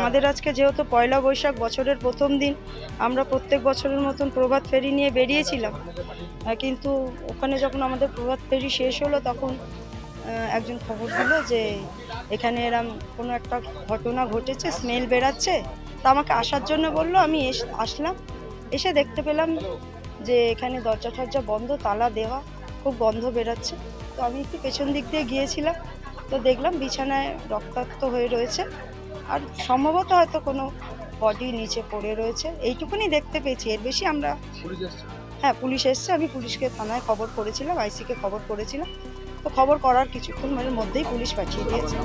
আমাদের আজকে যেহেতু পয়লা বৈশাখ, বছরের প্রথম দিন, আমরা প্রত্যেক বছরের মতন প্রভাত ফেরি নিয়ে বেরিয়েছিলাম। কিন্তু ওখানে যখন আমাদের প্রভাত ফেরি শেষ হলো তখন একজন খবর দিল যে এখানে এরম কোনো একটা ঘটনা ঘটেছে, স্মেল বেরাচ্ছে। তা আমাকে আসার জন্য বলল, আমি আসলাম। এসে দেখতে পেলাম যে এখানে দরজা টরজা বন্ধ, তালা দেওয়া, খুব গন্ধ বেরাচ্ছে। তো আমি একটু পেছন দিক দিয়ে গিয়েছিলাম, তো দেখলাম বিছানায় রক্তাক্ত হয়ে রয়েছে, আর সম্ভবত হয়তো কোনো বডি নিচে পড়ে রয়েছে, এইটুকুনি দেখতে পেয়েছি। এর বেশি আমরা। হ্যাঁ, পুলিশ এসছে, আমি পুলিশকে থানায় খবর করেছিলাম, আইসিকে খবর করেছিলাম। তো খবর করার কিছুক্ষণের মধ্যেই পুলিশ পাঠিয়ে দিয়েছে।